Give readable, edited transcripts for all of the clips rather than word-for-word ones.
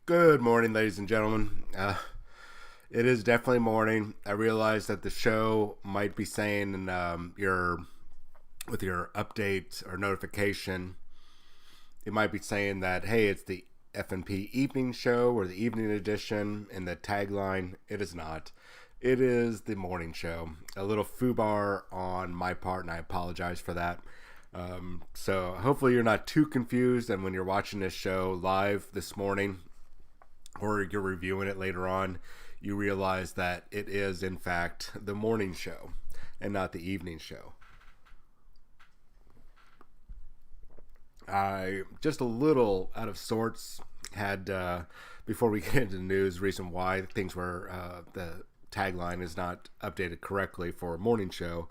Good morning, ladies and gentlemen. It is definitely morning. I realize that the show might be saying your with your update or notification, it might be saying that hey, it's the FNP evening show or the evening edition. In the tagline, it is not. It is the morning show. A little foobar on my part, and I apologize for that. So hopefully you're not too confused, and when you're watching this show live this morning, or you're reviewing it later on, you realize that it is, in fact, the morning show and not the evening show. I just a little out of sorts. Had before we get into the news, reason why things were the tagline is not updated correctly for a morning show.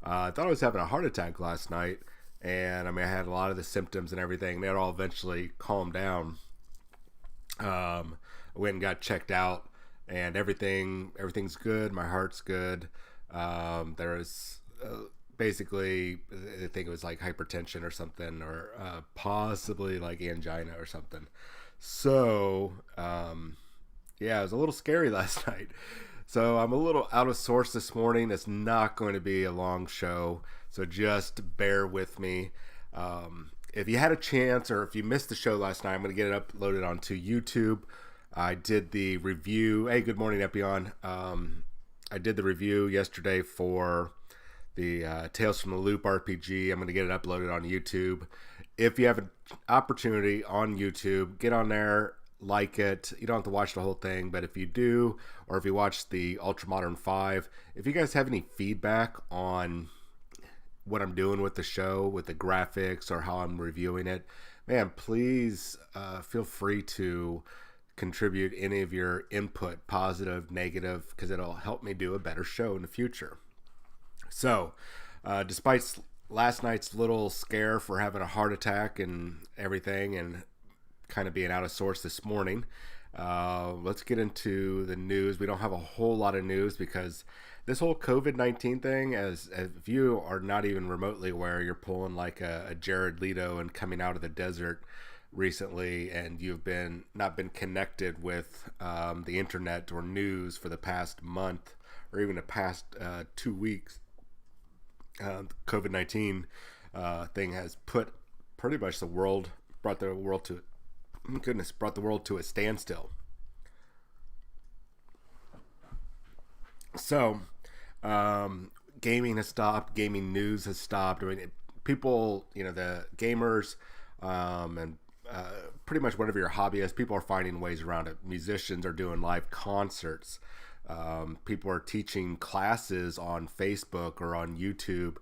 I thought I was having a heart attack last night, and I had a lot of the symptoms and everything. They had all eventually calmed down. I went and got checked out, and everything's good. My heart's good. There was basically, I think it was like hypertension or something, or possibly like angina or something. So yeah, it was a little scary last night. So I'm a little out of sorts this morning. It's not going to be a long show, so just bear with me. If you had a chance, or if you missed the show last night, I'm going to get it uploaded onto YouTube. I did the review. Hey, good morning, Epion. I did the review yesterday for the Tales from the Loop RPG. I'm going to get it uploaded on YouTube. If you have an opportunity on YouTube, get on there, like it. You don't have to watch the whole thing, but if you do, or if you watch the Ultramodern 5, if you guys have any feedback on what I'm doing with the show, with the graphics, or how I'm reviewing it, man, please feel free to contribute any of your input, positive, negative, because it'll help me do a better show in the future. So, despite last night's little scare for having a heart attack and everything, and kind of being out of sorts this morning, let's get into the news. We don't have a whole lot of news because this whole COVID-19 thing, as if you are not even remotely aware, you're pulling like a Jared Leto and coming out of the desert recently, and you've not been connected with the internet or news for the past month or even the past 2 weeks. COVID-19 thing has put pretty much brought the world to a standstill. So, gaming has stopped. Gaming news has stopped. People, the gamers, and pretty much whatever your hobby is, people are finding ways around it. Musicians are doing live concerts. People are teaching classes on Facebook or on YouTube.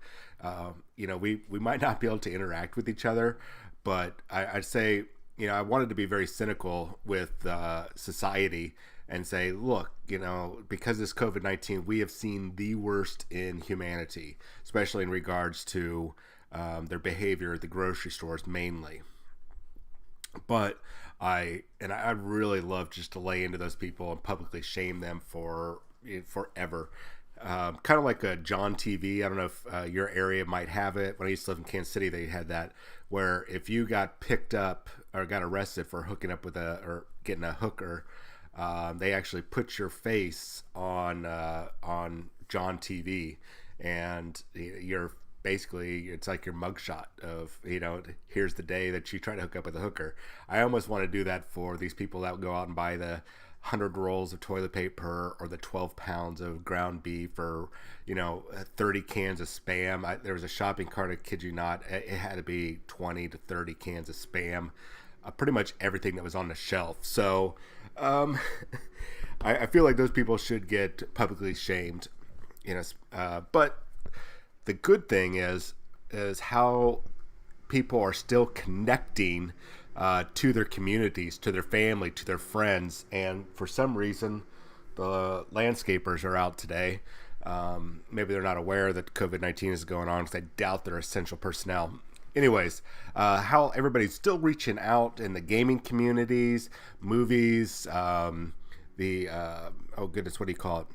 We might not be able to interact with each other, but I'd say, I wanted to be very cynical with society and say, look, because of this COVID-19, we have seen the worst in humanity, especially in regards to their behavior at the grocery stores mainly. But I really love just to lay into those people and publicly shame them forever. Kind of like a John TV. I don't know if your area might have it. When I used to live in Kansas City, they had that, where if you got picked up or got arrested for hooking up or getting a hooker, they actually put your face on John TV, and you're basically, it's like your mugshot of, here's the day that you try to hook up with a hooker. I almost want to do that for these people that would go out and buy the 100 rolls of toilet paper or the 12 pounds of ground beef, or 30 cans of Spam. There was a shopping cart, I kid you not, it had to be 20 to 30 cans of Spam, pretty much everything that was on the shelf. So I feel like those people should get publicly shamed, but the good thing is how people are still connecting to their communities, to their family, to their friends. And for some reason, the landscapers are out today. Maybe they're not aware that COVID-19 is going on, because I doubt they're essential personnel. Anyways, how everybody's still reaching out in the gaming communities, movies, oh goodness, what do you call it?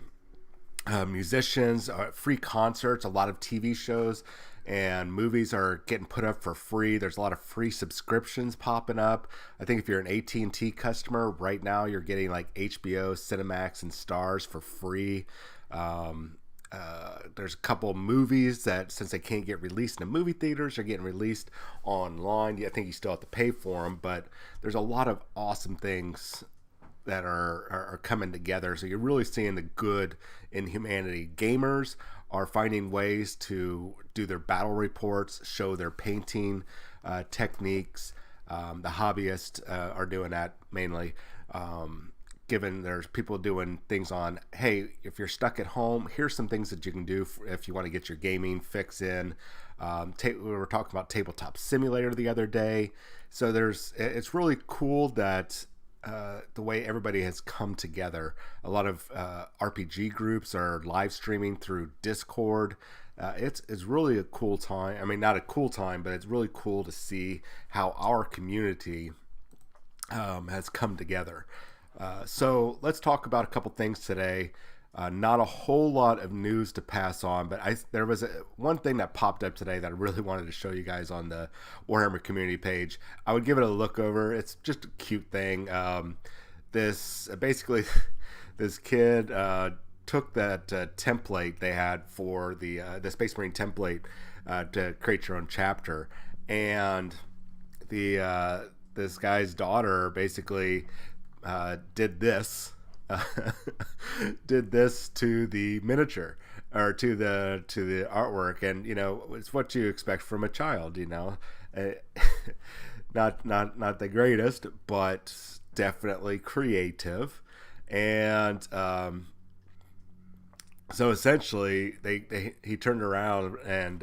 musicians, free concerts, a lot of TV shows and movies are getting put up for free. There's a lot of free subscriptions popping up. I think if you're an AT&T customer right now, you're getting like HBO, Cinemax, and Stars for free. There's a couple movies that, since they can't get released in the movie theaters, are getting released online. I think you still have to pay for them, but there's a lot of awesome things that are coming together. So you're really seeing the good in humanity. Gamers are finding ways to do their battle reports, show their painting techniques. The hobbyists are doing that mainly. Given there's people doing things on, hey, if you're stuck at home, here's some things that you can do if you want to get your gaming fix in. We were talking about Tabletop Simulator the other day. So it's really cool that the way everybody has come together. A lot of RPG groups are live streaming through Discord. It's really a cool time. I mean, not a cool time, but it's really cool to see how our community has come together. So let's talk about a couple things today. Not a whole lot of news to pass on, but there was one thing that popped up today that I really wanted to show you guys on the Warhammer community page. I would give it a look over. It's just a cute thing. This kid took that template they had for the Space Marine template to create your own chapter, and this guy's daughter basically did this to the miniature, or to the artwork, and it's what you expect from a child. Not the greatest, but definitely creative. And so essentially he turned around and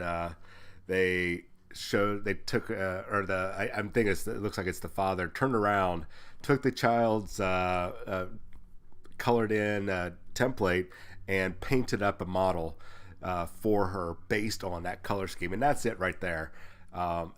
they took I'm thinking it looks like it's the father, turned around, took the child's colored in template and painted up a model for her based on that color scheme, and that's it right there.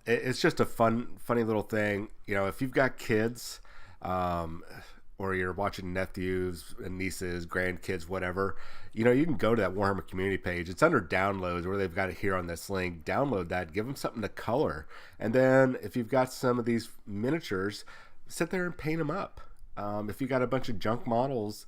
It's just a funny little thing. If you've got kids, or you're watching nephews and nieces, grandkids, whatever, you can go to that Warhammer community page. It's under downloads, where they've got it here on this link. Download that, give them something to color. And then if you've got some of these miniatures, sit there and paint them up. If you got a bunch of junk models,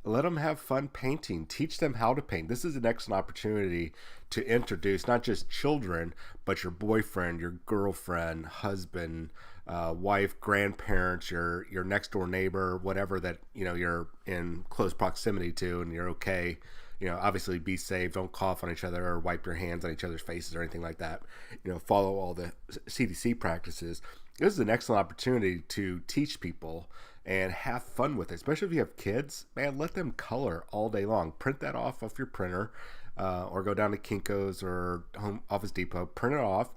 let them have fun painting. Teach them how to paint. This is an excellent opportunity to introduce not just children, but your boyfriend, your girlfriend, husband, wife, grandparents, your next door neighbor, whatever that you're in close proximity to, and you're okay. Obviously be safe. Don't cough on each other or wipe your hands on each other's faces or anything like that. Follow all the CDC practices. This is an excellent opportunity to teach people and have fun with it, especially if you have kids. Man, let them color all day long. Print that off your printer, or go down to Kinko's or Office Depot, print it off.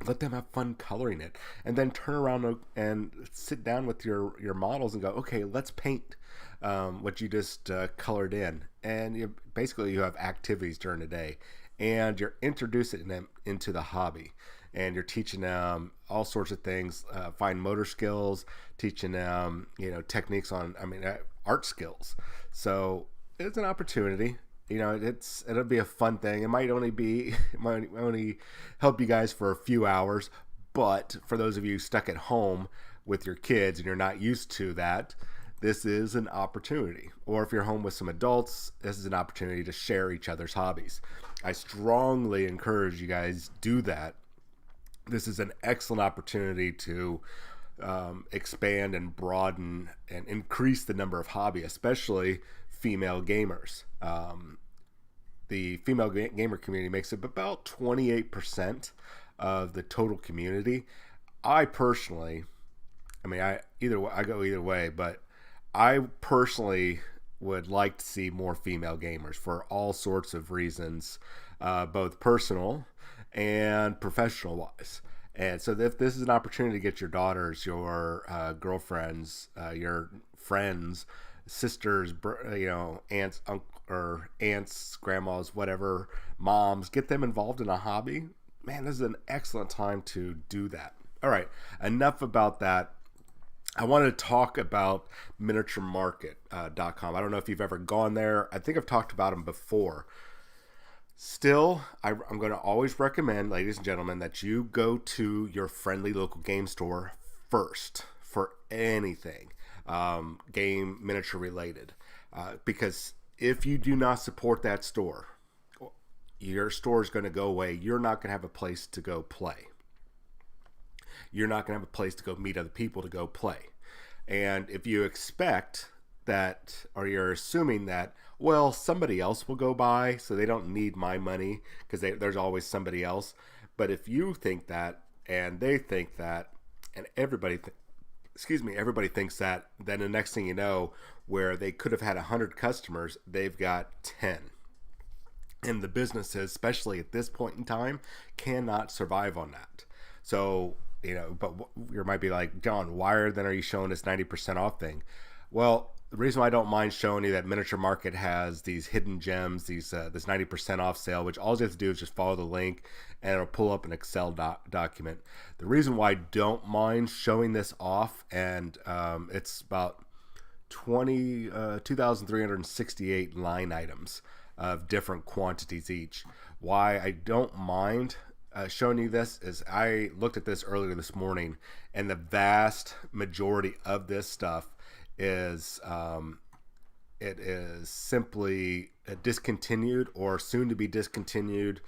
Let them have fun coloring it, and then turn around and sit down with your models and go, okay, let's paint what you just colored in. And you have activities during the day, and you're introducing them into the hobby, and you're teaching them all sorts of things, fine motor skills, teaching them techniques on art skills. So it's an opportunity. It'll be a fun thing. It might only help you guys for a few hours, but for those of you stuck at home with your kids and you're not used to that, this is an opportunity. Or if you're home with some adults, this is an opportunity to share each other's hobbies. I strongly encourage you guys do that. This is an excellent opportunity to expand and broaden and increase the number of hobbyists, especially female gamers. The female gamer community makes up about 28% of the total community. I personally, I go either way, but I personally would like to see more female gamers for all sorts of reasons, both personal and professional wise. And so if this is an opportunity to get your daughters, your girlfriends, your friends, sisters, aunts, aunts, grandmas, whatever, moms, get them involved in a hobby, man, this is an excellent time to do that. All right, enough about that. I wanted to talk about miniaturemarket.com. I don't know if you've ever gone there. I think I've talked about them before. Still, I'm going to always recommend, ladies and gentlemen, that you go to your friendly local game store first for anything game miniature related. Because if you do not support that store, your store is going to go away. You're not going to have a place to go play. You're not going to have a place to go meet other people to go play. And if you expect that, or you're assuming that, well, somebody else will go by, so they don't need my money because there's always somebody else. But if you think that, and they think that, and everybody thinks that, then the next thing you know, where they could have had 100 customers, they've got 10. And the businesses, especially at this point in time, cannot survive on that. So, but you might be like, John, why then are you showing this 90% off thing? Well, the reason why I don't mind showing you that Miniature Market has these hidden gems, this 90% off sale, which all you have to do is just follow the link and it'll pull up an Excel document. The reason why I don't mind showing this off, and it's about 2,368 line items of different quantities each. Why I don't mind showing you this is I looked at this earlier this morning, and the vast majority of this stuff is it is simply discontinued or soon to be discontinued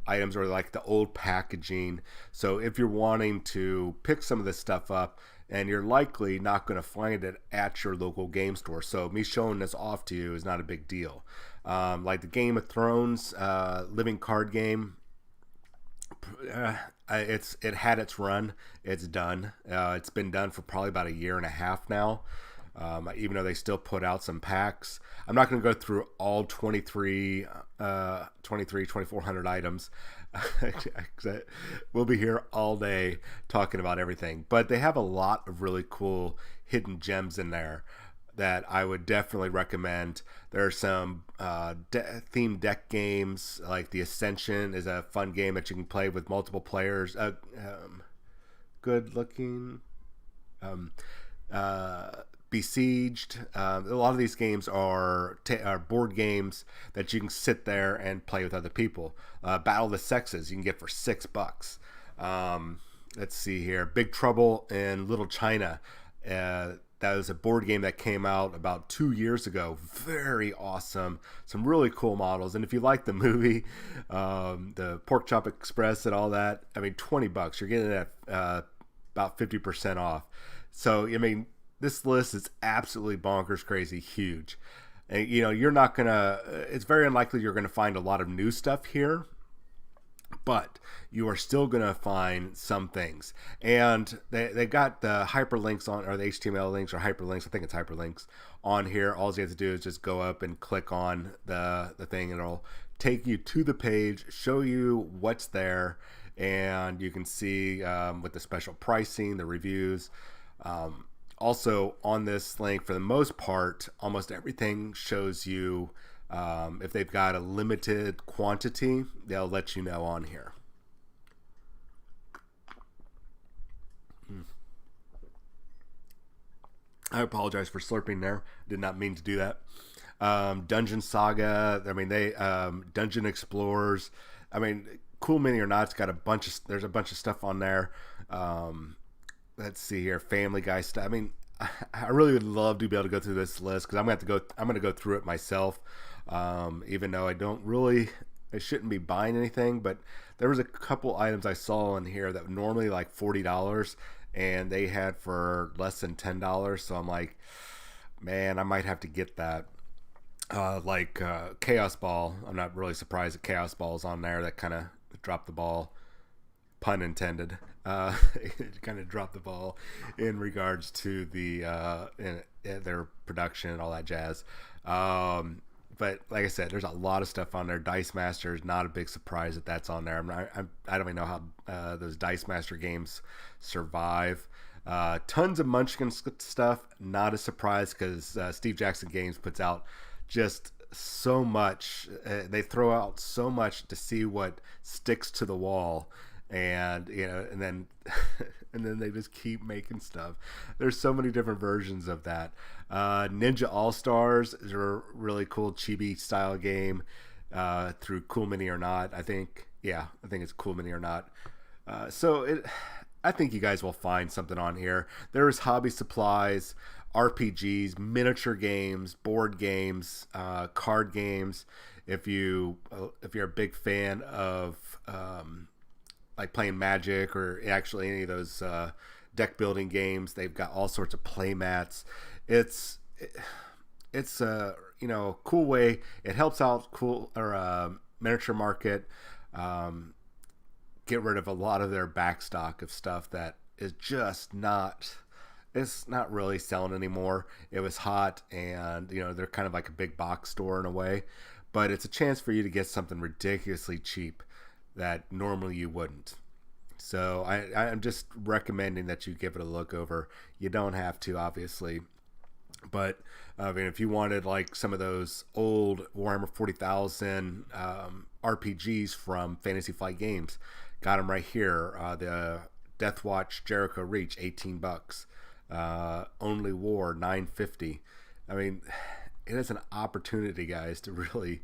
items, or like the old packaging. So if you're wanting to pick some of this stuff up, and you're likely not going to find it at your local game store, so me showing this off to you is not a big deal. Like the Game of Thrones living card game, it had its run. It's done. It's been done for probably about a year and a half now. Even though they still put out some packs. I'm not going to go through all 2,400 items. We'll be here all day talking about everything. But they have a lot of really cool hidden gems in there that I would definitely recommend. There are some themed deck games, like the Ascension is a fun game that you can play with multiple players. Good looking. Besieged. A lot of these games are board games that you can sit there and play with other people. Battle of the Sexes you can get for $6. Let's see here. Big Trouble in Little China. That was a board game that came out about 2 years ago. Very awesome. Some really cool models. And if you like the movie, the Pork Chop Express and all that, I mean, $20. You're getting it at about 50% off. So, I mean, this list is absolutely bonkers crazy huge. And, you're not going to, it's very unlikely you're going to find a lot of new stuff here, but you are still going to find some things. And they got the hyperlinks on, or the HTML links or hyperlinks. I think it's hyperlinks on here. All you have to do is just go up and click on the thing, and it'll take you to the page, show you what's there, and you can see with the special pricing, the reviews. Also, on this link, for the most part, almost everything shows you if they've got a limited quantity, they'll let you know on here. I apologize for slurping there. Did not mean to do that. Dungeon Saga. I mean, Dungeon Explorers. I mean, cool mini or not, it's got there's a bunch of stuff on there. Let's see here, Family Guy stuff. I mean, I really would love to be able to go through this list because I'm going to go through it myself. Even though I shouldn't be buying anything, but there was a couple items I saw in here that were normally like $40, and they had for less than $10. So I'm like, man, I might have to get that. Chaos Ball. I'm not really surprised that Chaos Ball is on there. That kind of dropped the ball, pun intended. Kind of dropped the ball in regards to their production and all that jazz. But like I said, there's a lot of stuff on there. Dice Master is not a big surprise that that's on there. I don't even know how those Dice Master games survive. Tons of Munchkin stuff, not a surprise because Steve Jackson Games puts out just so much. They throw out so much to see what sticks to the wall. and and then and then they just keep making stuff. There's so many different versions of that. Ninja All Stars is a really cool chibi style game through Cool Mini or Not. I think it's Cool Mini or Not. I think you guys will find something on here. There's hobby supplies, RPGs, miniature games, board games, card games. If you're a big fan of like playing Magic or actually any of those deck building games, they've got all sorts of play mats. It's a cool way. It helps out miniature market. Get rid of a lot of their backstock of stuff that is just not it's not really selling anymore. It was hot, and they're kind of like a big box store in a way, but it's a chance for you to get something ridiculously cheap that normally you wouldn't. So I'm just recommending that you give it a look over. You don't have to, obviously, but I mean, if you wanted like some of those old Warhammer 40,000 RPGs from Fantasy Flight Games, got them right here. The Death Watch Jericho Reach, $18. Only War, $9.50. I mean, it is an opportunity, guys, to really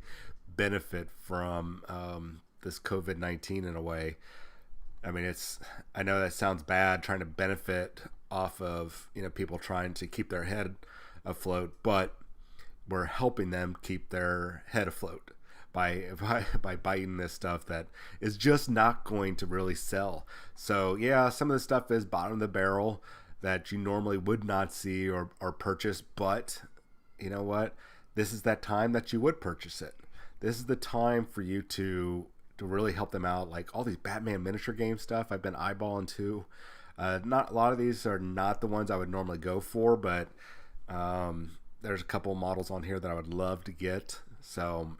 benefit from this COVID-19 in a way. I mean, I know that sounds bad, trying to benefit off of people trying to keep their head afloat, but we're helping them keep their head afloat by biting this stuff that is just not going to really sell. So yeah, some of the stuff is bottom of the barrel that you normally would not see or purchase, but you know what? This is that time that you would purchase it. This is the time for you to really help them out. Like all these Batman miniature game stuff I've been eyeballing too. Not a lot of these are not the ones I would normally go for, but there's a couple models on here that I would love to get. So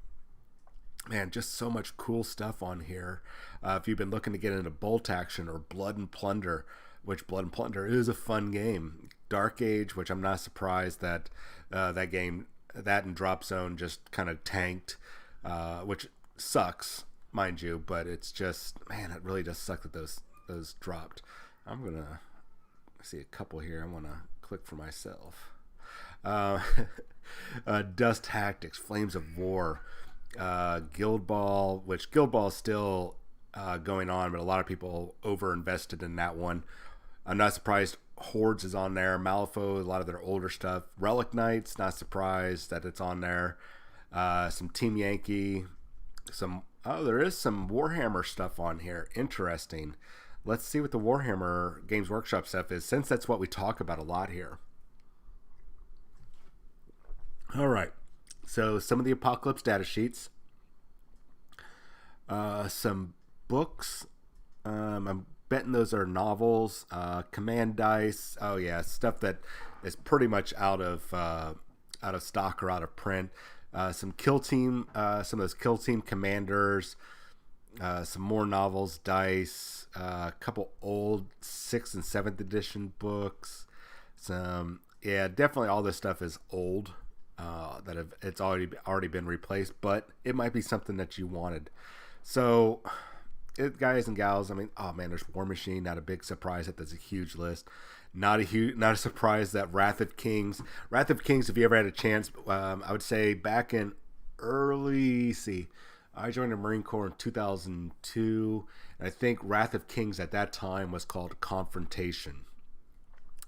man, just so much cool stuff on here. If you've been looking to get into Bolt Action or Blood and Plunder, which Blood and Plunder is a fun game. Dark Age, which I'm not surprised that that game, that and Drop Zone just kind of tanked, which sucks, mind you, but it's just, man, it really does suck that those dropped. I'm going to see a couple here. I want to click for myself. Dust Tactics, Flames of War, Guild Ball, which Guild Ball is still going on, but a lot of people over invested in that one. I'm not surprised Hordes is on there. Malifaux, a lot of their older stuff. Relic Knights, not surprised that it's on there. Some Team Yankee, there is some Warhammer stuff on here. Interesting. Let's see what the Warhammer Games Workshop stuff is, since that's what we talk about a lot here. All right. So some of the Apocalypse data sheets. Some books. I'm betting those are novels. Command dice. Oh yeah, stuff that is pretty much out of stock or out of print. Some Kill Team. Some of those Kill Team commanders. Some more novels, dice. A couple old 6th and 7th edition books. Definitely all this stuff is old. It's already been replaced, but it might be something that you wanted. So, guys and gals, I mean, oh man, there's War Machine. Not a big surprise that there's a huge list. Not a surprise that Wrath of Kings. If you ever had a chance, I would say back in I joined the Marine Corps in 2002, and I think Wrath of Kings at that time was called Confrontation.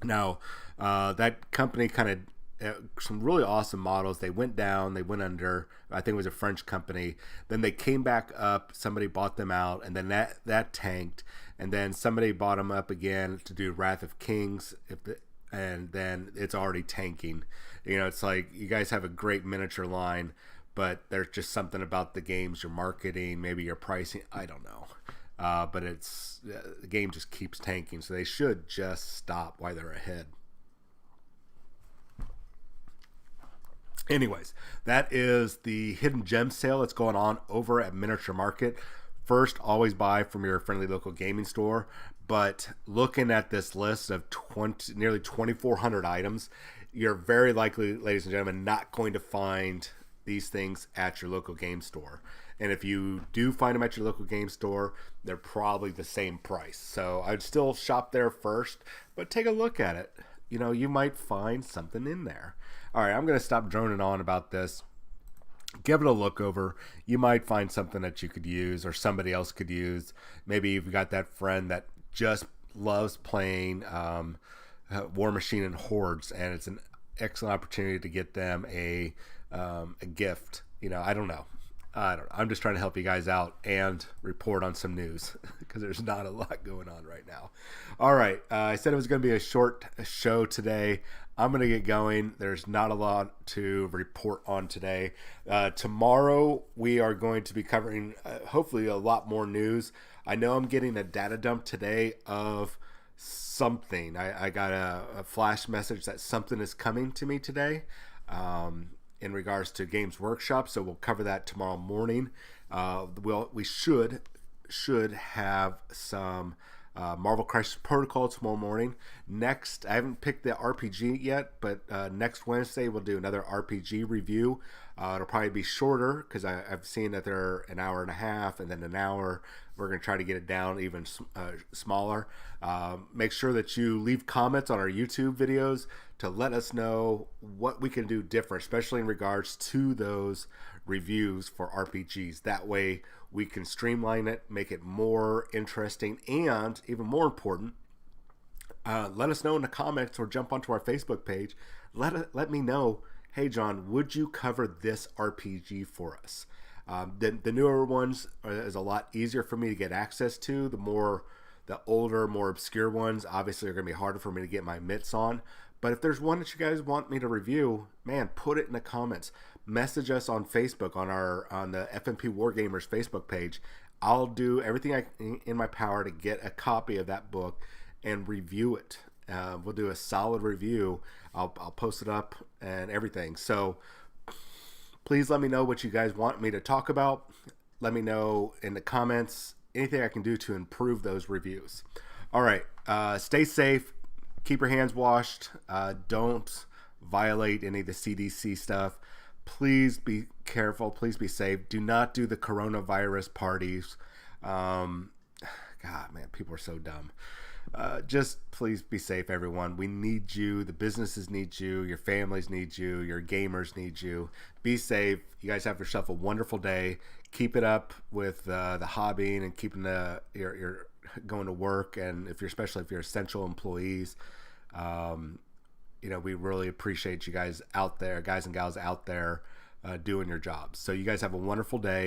Now, that company kind of some really awesome models. They went down, they went under. I think it was a French company. Then they came back up. Somebody bought them out, and then that tanked. And then somebody bought them up again to do Wrath of Kings. And then it's already tanking. It's like you guys have a great miniature line, but there's just something about the games you're marketing, maybe your pricing. I don't know. But the game just keeps tanking, so they should just stop while they're ahead. Anyways, that is the hidden gem sale that's going on over at Miniature Market. First, always buy from your friendly local gaming store. But looking at this list of nearly 2,400 items, you're very likely, ladies and gentlemen, not going to find these things at your local game store. And if you do find them at your local game store, they're probably the same price. So I'd still shop there first, but take a look at it. You know, you might find something in there. All right, I'm going to stop droning on about this. Give it a look over. You might find something that you could use or somebody else could use. Maybe you've got that friend that just loves playing War Machine and Hordes, and it's an excellent opportunity to get them a gift. You know, I don't know. I'm just trying to help you guys out and report on some news because there's not a lot going on right now. All right. I said it was going to be a short show today. I'm going to get going. There's not a lot to report on today. Tomorrow, we are going to be covering hopefully a lot more news. I know I'm getting a data dump today of something. I got a flash message that something is coming to me today. In regards to Games Workshop, so we'll cover that tomorrow morning. We should have some Marvel Crisis Protocol tomorrow morning. Next, I haven't picked the RPG yet, but next Wednesday we'll do another RPG review. It'll probably be shorter because I've seen that they're an hour and a half and then an hour. We're going to try to get it down even smaller. Make sure that you leave comments on our YouTube videos to let us know what we can do different, especially in regards to those reviews for RPGs. That way we can streamline it, make it more interesting, and even more important, let us know in the comments or jump onto our Facebook page. Let me know, hey John, would you cover this RPG for us? The newer ones is a lot easier for me to get access to. The older, more obscure ones obviously are going to be harder for me to get my mitts on. But if there's one that you guys want me to review, man, put it in the comments. Message us on Facebook on the FMP Wargamers Facebook page. I'll do everything in my power to get a copy of that book and review it. We'll do a solid review. I'll post it up and everything. So please let me know what you guys want me to talk about. Let me know in the comments anything I can do to improve those reviews. All right. Stay safe. Keep your hands washed. Don't violate any of the CDC stuff. Please be careful. Please be safe. Do not do the coronavirus parties. God, man, people are so dumb. Just please be safe, everyone. We need you. The businesses need you. Your families need you. Your gamers need you. Be safe. You guys have yourself a wonderful day. Keep it up with the hobbying and keeping your going to work. And especially if you're essential employees, we really appreciate you guys out there, guys and gals out there, doing your jobs. So you guys have a wonderful day.